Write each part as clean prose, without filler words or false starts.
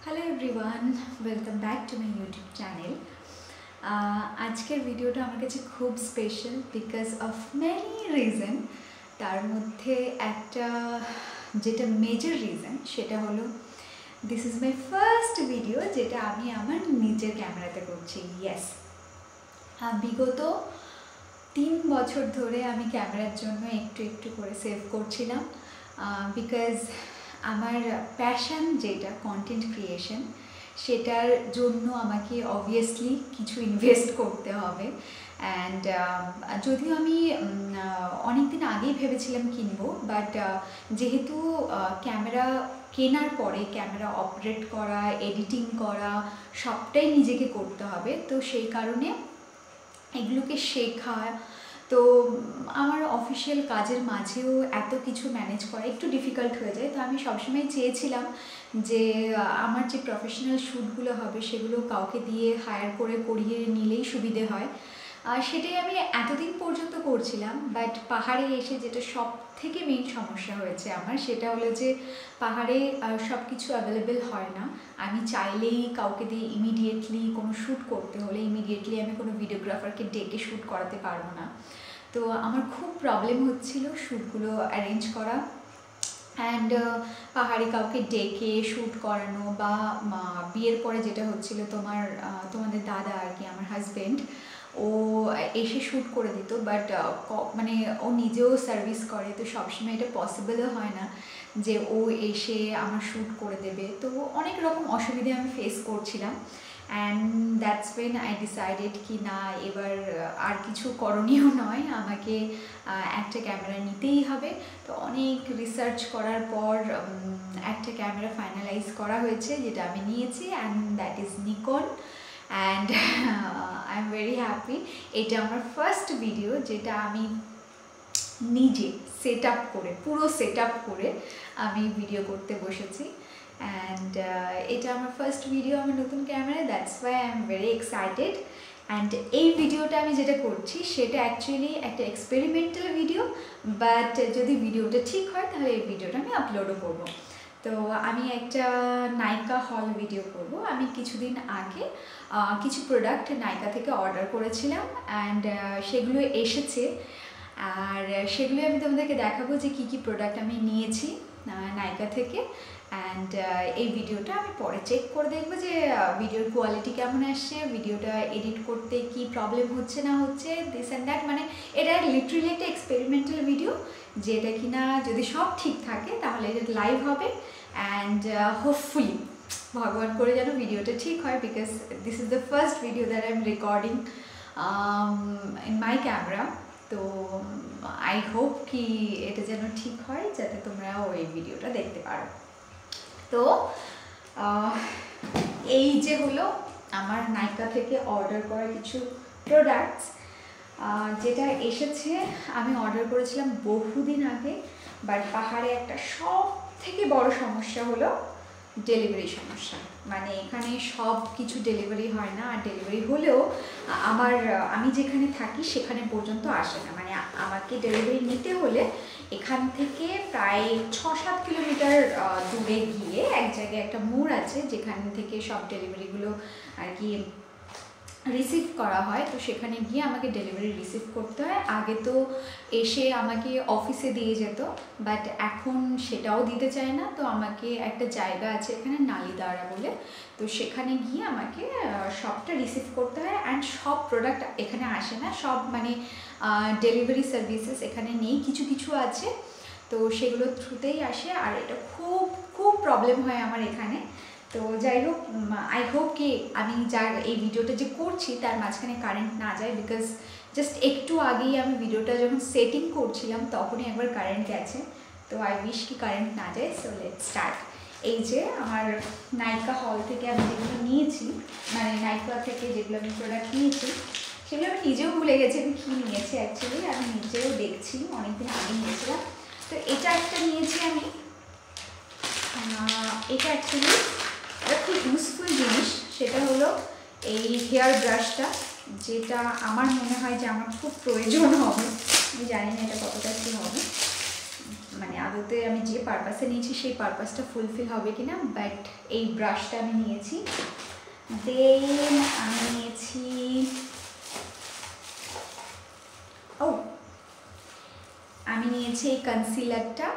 Hello everyone, welcome back to my YouTube channel. আজকের ভিডিওটা আমার কাছে খুব special because of many reason. তার মধ্যে একটা যেটা মেজর রিজন সেটা হলো this is my first video যেটা আমি আমার নিজের ক্যামেরাতে করছি। ইয়েস, বিগত 3 বছর ধরে আমি ক্যামেরার জন্য একটু একটু করে সেভ করছিলাম বিকজ আমার প্যাশন যেটা কন্টেন্ট ক্রিয়েশন, সেটার জন্য আমাকে অবভিয়াসলি কিছু ইনভেস্ট করতে হবে। অ্যান্ড যদিও আমি অনেক দিন আগেই ভেবেছিলাম কিনবো, বাট যেহেতু ক্যামেরা কেনার পরে ক্যামেরা অপারেট করা, এডিটিং করা সবটাই নিজেকে করতে হবে, তো সেই কারণে এগুলোকে শেখা, তো আমার অফিসিয়াল কাজের মাঝেও এত কিছু ম্যানেজ করা একটু ডিফিকাল্ট হয়ে যায়। তো আমি সবসময় চেয়েছিলাম যে আমার যে প্রফেশনাল শ্যুটগুলো হবে সেগুলো কাউকে দিয়ে হায়ার করে করিয়ে নিলেই সুবিধে হয়, আর সেটাই আমি এতদিন পর্যন্ত করছিলাম। বাট পাহাড়ে এসে যেটা সব থেকে মেইন সমস্যা হয়েছে আমার, সেটা হলো যে পাহাড়ে সব কিছু অ্যাভেলেবেল হয় না। আমি চাইলেই কাউকে দিয়ে ইমিডিয়েটলি কোনো শ্যুট করতে হলে ইমিডিয়েটলি আমি কোনো ভিডিওগ্রাফারকে ডেকে শ্যুট করাতে পারবো না। তো আমার খুব প্রবলেম হচ্ছিল শ্যুটগুলো অ্যারেঞ্জ করা, অ্যান্ড পাহাড়ে কাউকে ডেকে শ্যুট করানো, বা বিয়ের পরে যেটা হচ্ছিল তোমাদের দাদা আর কি, আমার হাজব্যান্ড, ও এসে শ্যুট করে দিত, বাট মানে ও নিজেও সার্ভিস করে, তো সবসময় এটা পসিবলও হয় না যে ও এসে আমার শ্যুট করে দেবে। তো অনেক রকম অসুবিধে আমি ফেস করছিলাম, and that's when I decided কি না, এবার আর কিছু করণীয় নয়, আমাকে একটা ক্যামেরা নিতেই হবে। তো অনেক রিসার্চ করার পর একটা ক্যামেরা ফাইনালাইজ করা হয়েছে, যেটা আমি নিয়েছি, and that is Nikon. And I am very happy. এটা আমার ফার্স্ট ভিডিও যেটা আমি নিজে পুরো সেট আপ করে আমি ভিডিও করতে বসেছি, অ্যান্ড এটা আমার ফার্স্ট ভিডিও আমার নতুন ক্যামেরায়, that's why I am very excited. And এই ভিডিওটা আমি যেটা করছি সেটা অ্যাকচুয়ালি একটা এক্সপেরিমেন্টাল ভিডিও, বাট যদি ভিডিওটা ঠিক হয় তাহলে এই ভিডিওটা আমি আপলোডও করব। তো আমি একটা নাইকা হল ভিডিও করব। আমি কিছুদিন আগে কিছু প্রোডাক্ট নাইকা থেকে অর্ডার করেছিলাম, অ্যান্ড সেগুলো এসেছে, আর সেগুলো আমি তোমাদেরকে দেখাবো যে কী কী প্রোডাক্ট আমি নিয়েছি নাইকা থেকে। অ্যান্ড এই ভিডিওটা আমি পরে চেক করে দেখবো যে ভিডিওর কোয়ালিটি কেমন আসছে, ভিডিওটা এডিট করতে কি প্রবলেম হচ্ছে না হচ্ছে, দিস অ্যান্ড দ্যাট। মানে এটা লিটারেলি একটা এক্সপেরিমেন্টাল ভিডিও, যেটা কিনা যদি সব ঠিক থাকে তাহলে এটা লাইভ হবে, অ্যান্ড হোপফুলি ভগবান করে যেন ভিডিওটা ঠিক হয়, because this is the first video that I am recording in my camera. তো আই হোপ কি এটা যেন ঠিক হয়, যাতে তোমরা ওই ভিডিওটা দেখতে পারো। তো এই যে হলো আমার নাইকা থেকে অর্ডার করা কিছু প্রোডাক্টস, যেটা এসেছে। আমি অর্ডার করেছিলাম বহুদিন আগে, বাট পাহাড়ে একটা সব থেকে বড় সমস্যা হলো ডেলিভারি সমস্যা। মানে এখানে সব কিছু ডেলিভারি হয় না, আর ডেলিভারি হলেও আমি যেখানে থাকি সেখানে পর্যন্ত আসে না। মানে আমাকে ডেলিভারি নিতে হলে এখান থেকে প্রায় 6-7 কিলোমিটার দূরে গিয়ে এক জায়গায় একটা মোড় আছে, যেখান থেকে সব ডেলিভারিগুলো আর কি রিসিভ করা হয়। তো সেখানে গিয়ে আমাকে ডেলিভারি রিসিভ করতে হয়। আগে তো এসে আমাকে অফিসে দিয়ে যেত, বাট এখন সেটাও দিতে চায় না। তো আমাকে একটা জায়গা আছে এখানে নালিদারা বলে, তো সেখানে গিয়ে আমাকে সবটা রিসিভ করতে হয়। অ্যান্ড সব প্রোডাক্ট এখানে আসে না, সব মানে ডেলিভারি সার্ভিসেস এখানে নেই, কিছু কিছু আছে, তো সেগুলোর থ্রুতেই আসে। আর এটা খুব খুব প্রবলেম হয় আমার এখানে। তো যাই হোক, আই হোপ কি আমি এই ভিডিওটা যে করছি তার মাঝখানে কারেন্ট না যায়, বিকজ জাস্ট একটু আগেই আমি ভিডিওটা যখন সেটিং করছিলাম তখনই একবার কারেন্ট গেছে। তো আই উইশ কি কারেন্ট না যায়। So let's start. এই যে আমার নাইকা হল থেকে আমি যেগুলো নিয়েছি, মানে নাইকা থেকে যেগুলো আমি প্রোডাক্ট নিয়েছি, সেগুলো আমি নিজেও ভুলে গেছি আমি কী নিয়েছি। অ্যাকচুয়ালি আমি নিজেও দেখছি, অনেকদিন আগে নিয়েছিলাম। তো এটা একটা নিয়েছি আমি, এটা অ্যাকচুয়ালি একটা খুব ইউজফুল জিনিস। সেটা হলো এই হেয়ার ব্রাশটা, যেটা আমার মনে হয় যে আমার খুব প্রয়োজন হবে। আমি জানি না এটা কতটা কী হবে, মানে আদতে আমি যে পারপাসে নিয়েছি সেই পারপাসটা ফুলফিল হবে কিনা, বাট এই ব্রাশটা আমি নিয়েছি। দেন আমি নিয়েছি এই কনসিলারটা।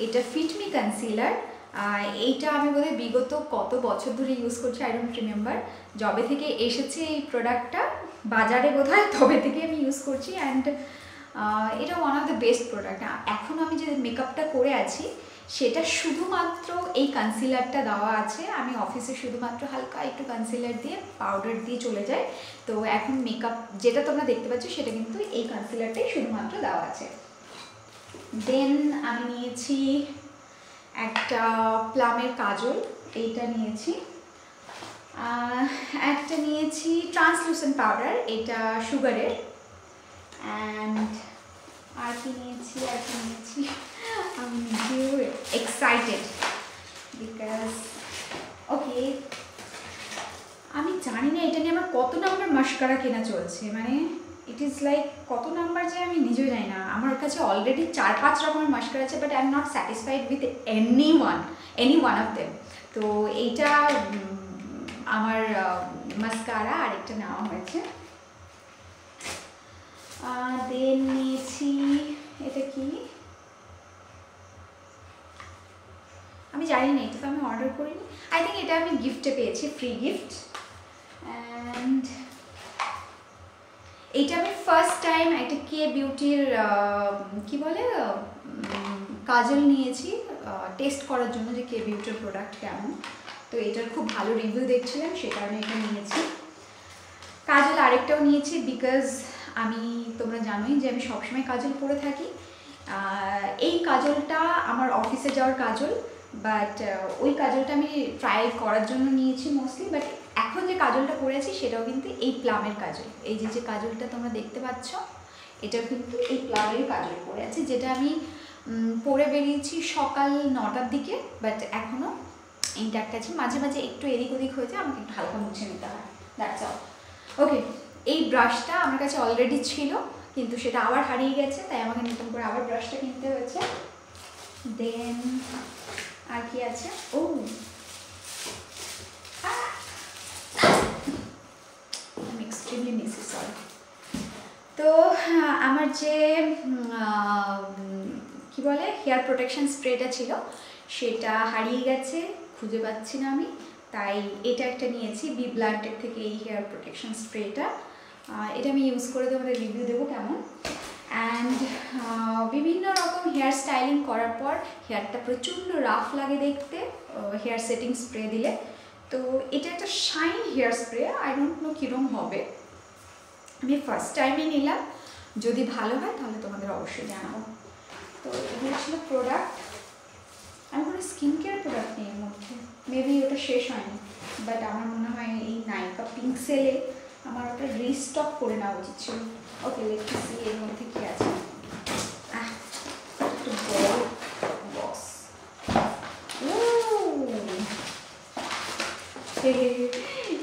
এটা ফিটমি কনসিলার। এইটা আমি বোধহয় বিগত কত বছর ধরে ইউজ করছি, আই ডোন্ট রিমেম্বার। যবে থেকে এসেছে এই প্রোডাক্টটা বাজারে বোধহয় তবে থেকে আমি ইউজ করছি, অ্যান্ড এটা one of the best product. এখন আমি যে মেকআপটা করে আছি সেটা শুধুমাত্র এই কনসিলারটা দেওয়া আছে। আমি অফিসে শুধুমাত্র হালকা একটু কনসিলার দিয়ে পাউডার দিয়ে চলে যাই। তো এখন মেকআপ যেটা তোমরা দেখতে পাচ্ছ সেটা কিন্তু এই কনসিলারটাই শুধুমাত্র দেওয়া আছে। দেন আমি নিয়েছি একটা প্লামের কাজল, এইটা নিয়েছি। একটা নিয়েছি ট্রান্সলুসেন্ট পাউডার, এটা সুগারের। অ্যান্ড আর কি নিয়েছি আমি নিজেও এক্সাইটেড বিকজ ওকে, আমি জানি না এটা নিয়ে আমার কত নাম্বার মাস্কারা কেনা চলছে, মানে ইট ইজ লাইক কত নাম্বার যে আমি নিজেও জানি না। আমার কাছে অলরেডি 4-5 রকমের মাস্কারা আছে, but I am not satisfied with any one of them. তো এইটা আমার মাস্কারা আরেকটা নেওয়া হয়েছে। দেন নিয়েছি এটা কি আমি জানি না, এটা তো আমি অর্ডার করিনি। আই থিঙ্ক এটা আমি গিফটে পেয়েছি, ফ্রি গিফট। অ্যান্ড এইটা আমি ফার্স্ট টাইম একটা কে বিউটির কি বলে কাজল নিয়েছি টেস্ট করার জন্য যে কে বিউটির প্রোডাক্ট কেমন। তো এটার খুব ভালো রিভিউ দেখছিলাম, সে কারণে এটা নিয়েছি। কাজল আরেকটাও নিয়েছি বিকজ তোমরা জানোই যে আমি সবসময় কাজল পরে থাকি। এই কাজলটা আমার অফিসে যাওয়ার কাজল, বাট ওই কাজলটা আমি ট্রাই করার জন্য নিয়েছি মোস্টলি। বাট এখন যে কাজলটা পরেছি সেটাও কিন্তু এই প্লামের কাজল। এই যে কাজলটা তোমরা দেখতে পাচ্ছ এটাও কিন্তু এই প্লামের কাজল পরে আছে, যেটা আমি পরে বেরিয়েছি সকাল 9টার দিকে, বাট এখনও ইনট্যাক্ট আছে। মাঝে মাঝে একটু এদিক ওদিক হয়েছে, আমাকে একটু হালকা মুছে নিতে হয়, দ্যাটস অল। ওকে, এই ব্রাশটা আমার কাছে অলরেডি ছিল কিন্তু সেটা আবার হারিয়ে গেছে, তাই আমাকে নতুন করে আবার ব্রাশটা কিনতে হয়েছে। দেন আর কি আছে, আমি এক্সট্রিমলি মিসি, সরি। তো আমার যে কি বলে হেয়ার প্রোটেকশন স্প্রেটা ছিল সেটা হারিয়ে গেছে, খুঁজে পাচ্ছি না আমি, তাই এটা একটা নিয়েছি বি ব্লান্টের থেকে এই হেয়ার প্রোটেকশন স্প্রেটা। এটা আমি ইউজ করে তোমাদের রিভিউ দেবো কেমন। অ্যান্ড বিভিন্ন রকম হেয়ার স্টাইলিং করার পর হেয়ারটা প্রচণ্ড রাফ লাগে দেখতে হেয়ার সেটিং স্প্রে দিলে। তো এটা একটা shine hair spray, I don't know কীরকম হবে, আমি ফার্স্ট টাইমই নিলাম। যদি ভালো হয় তাহলে তোমাদের অবশ্যই জানাবো। তো এগুলো ছিল প্রোডাক্ট। আমি কোনো স্কিন কেয়ার প্রোডাক্ট নেই এর মধ্যে, মেবি ওটা শেষ হয়নি, বাট আমার মনে হয় এই নাইকা পিঙ্ক সেলে আমার ওটা রিস্টক করে নেওয়া উচিত ছিল। ওকে, লেটস সি এর মধ্যে কী আছে। একটু বড় বক্স,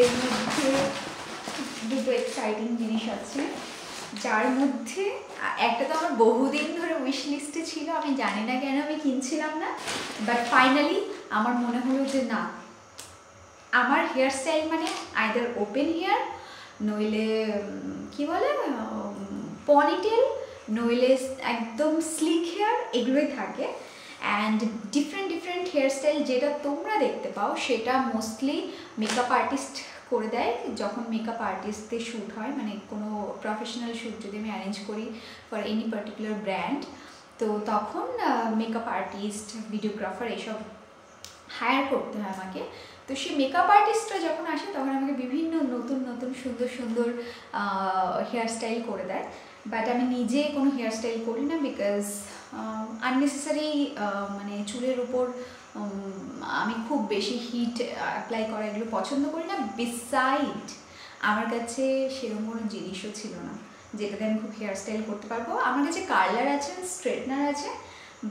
এর মধ্যে দুটো এক্সাইটিং জিনিস আছে, যার মধ্যে একটা তো আমার বহুদিন ধরে উইশ লিস্টে ছিল, আমি জানি না কেন আমি কিনছিলাম না, বাট ফাইনালি আমার মনে হলো যে না, আমার হেয়ার স্টাইল মানে আইদার ওপেন হেয়ার, নইলে কি বলে পনিটেল, নইলে একদম স্লিক হেয়ার, এগুলোই থাকে। অ্যান্ড ডিফারেন্ট হেয়ার স্টাইল যেটা তোমরা দেখতে পাও সেটা মোস্টলি মেকআপ আর্টিস্ট করে দেয় যখন মেকআপ আর্টিস্টদের শ্যুট হয়, মানে কোনো প্রফেশনাল শ্যুট যদি আমি অ্যারেঞ্জ করি ফর এনি পার্টিকুলার ব্র্যান্ড, তো তখন মেকআপ আর্টিস্ট, ভিডিওগ্রাফার এসব হায়ার করতে হয় আমাকে। তো সেই মেকআপ আর্টিস্টরা যখন আসে তখন আমাকে বিভিন্ন নতুন সুন্দর হেয়ার স্টাইল করে দেয়, বাট আমি নিজে কোনো হেয়ার স্টাইল করি না বিকজ আননেসেসারি মানে চুলের উপর আমি খুব বেশি হিট অ্যাপ্লাই করা এগুলো পছন্দ করি না। বিসাইড আমার কাছে সেরকম কোনো জিনিসও ছিল না যেটাতে আমি খুব হেয়ার স্টাইল করতে পারবো। আমার কাছে কার্লার আছে, স্ট্রেটনার আছে,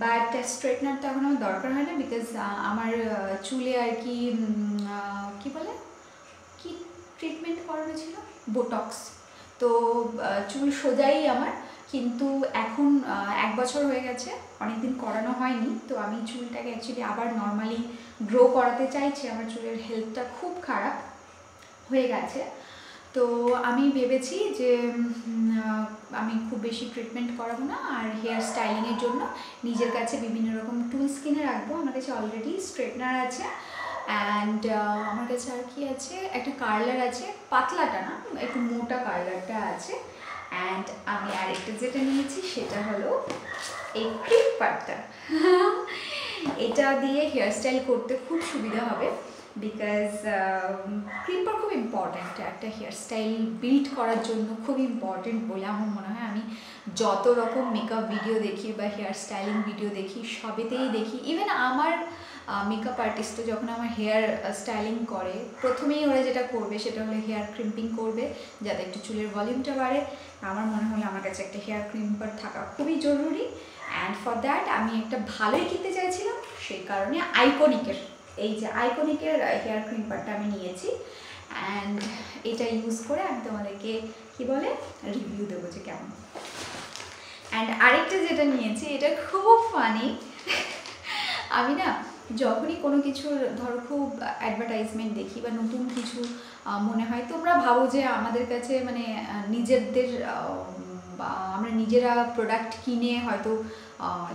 বাট স্ট্রেটনারটা এখন আমার দরকার হয় না বিকজ আমার চুলে আর কি কি বলে কি ট্রিটমেন্ট করানো ছিল, বোটক্স। তো চুল সোজাই আমার, কিন্তু এখন 1 বছর হয়ে গেছে, অনেকদিন করানো হয়নি। তো আমি চুলটাকে অ্যাকচুয়ালি আবার নর্মালি গ্রো করাতে চাইছি। আমার চুলের হেলথটা খুব খারাপ হয়ে গেছে। তো আমি ভেবেছি যে আমি খুব বেশি ট্রিটমেন্ট করাবো না, আর হেয়ার স্টাইলিংয়ের জন্য নিজের কাছে বিভিন্ন রকম টুলস কিনে রাখবো। আমার কাছে অলরেডি স্ট্রেটনার আছে, অ্যান্ড আমার কাছে আর কি আছে, একটা কার্লার আছে, পাতলাটা না, একটু মোটা কার্লারটা আছে। অ্যান্ড আমি আরেকটা যেটা নিয়েছি সেটা হলো এই ক্লিপারটা। এটা দিয়ে হেয়ার স্টাইল করতে খুব সুবিধা হবে, বিকজ ক্লিপার খুব ইম্পর্ট্যান্ট একটা হেয়ার স্টাইল বিল্ড করার জন্য, খুব ইম্পর্ট্যান্ট বলে আমার মনে হয়। আমি যত রকম মেকআপ ভিডিও দেখি বা হেয়ার স্টাইলিং ভিডিও দেখি, সবেতেই দেখি, ইভেন আমার মেকআপ আর্টিস্টও যখন আমার হেয়ার স্টাইলিং করে, প্রথমেই ওরা যেটা করবে সেটা হলো হেয়ার ক্রিম্পিং করবে, যাতে একটু চুলের ভলিউমটা বাড়ে। আমার মনে হলো আমার কাছে একটা হেয়ার ক্রিম্পার থাকা খুবই জরুরি, অ্যান্ড ফর দ্যাট আমি একটা ভালোই কিনতে চাইছিলাম। সেই কারণে আইকনিকের, এই যে আইকনিকের হেয়ার ক্রিম্পারটা আমি নিয়েছি, অ্যান্ড এটা ইউজ করে আমি তোমাদেরকে কি বলে রিভিউ দেবো যে কেমন। অ্যান্ড আরেকটা যেটা নিয়েছি, এটা খুব ফানি। আমি না যখনই কোনো কিছুর ধরো খুব অ্যাডভার্টাইজমেন্ট দেখি বা নতুন কিছু মনে হয়, তোমরা ভাবো যে আমাদের কাছে মানে নিজেদের আমরা নিজেরা প্রোডাক্ট কিনে হয়তো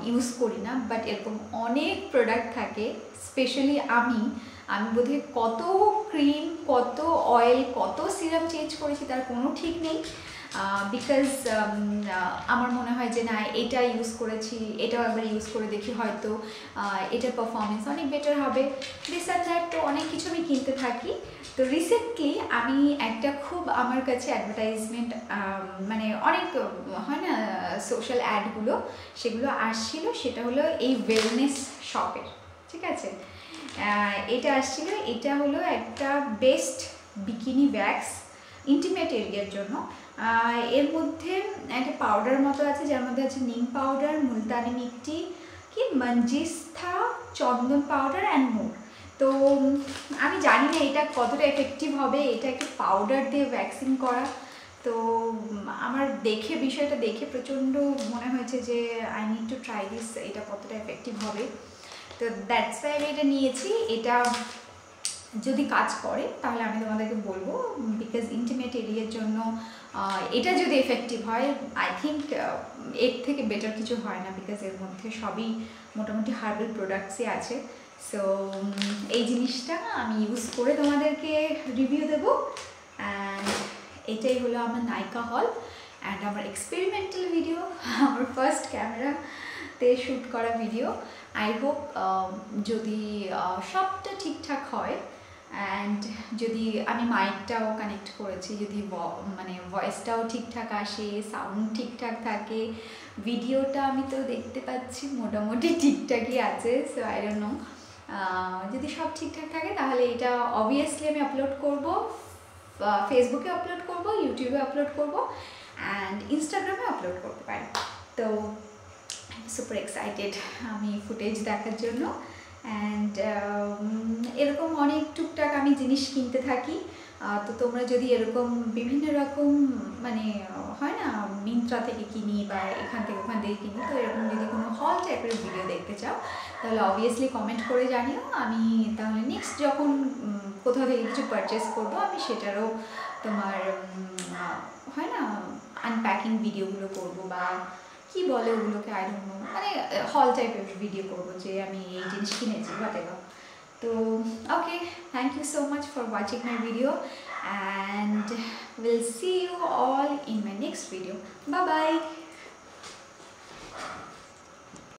ইউজ করি না, বাট এরকম অনেক প্রোডাক্ট থাকে। স্পেশালি আমি বোধহয় কত ক্রিম, কত অয়েল, কত সিরাম চেঞ্জ করেছি তার কোনো ঠিক নেই। বিকজ আমার মনে হয় যে না, এটা ইউজ করেছি, এটাও একবার ইউজ করে দেখি, হয়তো এটার পারফরমেন্স অনেক বেটার হবে, দিস অ্যান্ড দ্যাট। তো অনেক কিছু আমি কিনতে থাকি। তো রিসেন্টলি আমি একটা খুব, আমার কাছে অ্যাডভার্টাইজমেন্ট মানে অনেক হয় না সোশ্যাল অ্যাডগুলো, সেগুলো আসছিল। সেটা হলো এই ওয়েলনেস শপের, ঠিক আছে। এটা আসছিল, এটা হলো একটা বেস্ট বিকিনি ওয়্যাক্স ইন্টিমেট এরিয়ার জন্য। এর মধ্যে একটা পাউডার মতো আছে, যার মধ্যে আছে নিম পাউডার, মুলতানি মিট্টি, কি মঞ্জিস্থা, চন্দন পাউডার অ্যান্ড মোর। তো আমি জানি না এটা কতটা এফেক্টিভ হবে, এটা একটা পাউডার দিয়ে ভ্যাকসিন করা। তো আমার দেখে, বিষয়টা দেখে প্রচণ্ড মনে হয়েছে যে I need to try this, এটা কতটা এফেক্টিভ হবে। তো দ্যাটস ওয়াই আমি এটা নিয়েছি। এটা যদি কাজ করে তাহলে আমি তোমাদেরকে বলবো, বিকজ ইন্টিমেট এরিয়ার জন্য এটা যদি এফেক্টিভ হয়, আই থিঙ্ক এর থেকে বেটার কিছু হয় না, বিকজ এর মধ্যে সবই মোটামুটি হার্বাল প্রোডাক্টসই আছে। সো এই জিনিসটা আমি ইউজ করে তোমাদেরকে রিভিউ দেবো। অ্যান্ড এটাই হলো আমার নায়িকা হল অ্যান্ড আমার এক্সপেরিমেন্টাল ভিডিও, আমার ফার্স্ট ক্যামেরাতে শ্যুট করা ভিডিও। আই হোপ যদি সবটা ঠিকঠাক হয়, অ্যান্ড যদি আমি মাইকটাও কানেক্ট করেছি, যদি মানে ভয়েসটাও ঠিকঠাক আসে, সাউন্ড ঠিকঠাক থাকে, ভিডিওটা আমি তো দেখতে পাচ্ছি মোটামুটি ঠিকঠাকই আছে। সো আই ডোন্ট নো, যদি সব ঠিকঠাক থাকে তাহলে এটা অবভিয়াসলি আমি আপলোড করব, ফেসবুকে আপলোড করব, ইউটিউবে আপলোড করব, অ্যান্ড ইনস্টাগ্রামে আপলোড করতে পারি। তো সুপার এক্সাইটেড আমি ফুটেজ দেখার জন্য। অ্যান্ড এরকম অনেক টুকটাক আমি জিনিস কিনতে থাকি। তো তোমরা যদি এরকম বিভিন্ন রকম মানে হয় না, মিন্ত্রা থেকে কিনি বা এখান থেকে ওখান থেকে কিনি, তো এরকম যদি কোনো হল টাইপের ভিডিও দেখতে চাও তাহলে অবভিয়াসলি কমেন্ট করে জানিও। আমি তাহলে নেক্সট যখন কোথাও থেকে কিছু পারচেস করবো, আমি সেটারও তোমার হয় না আনপ্যাকিং ভিডিওগুলো করবো, বা কি বলে ওগুলোকে, আই ডোন্ট নো, মানে হল টাইপের ভিডিও করবো যে আমি এই জিনিস কিনেছি হোয়াটএভার। তো okay, thank you so much for watching my video, and will see you all in my next video. Bye by.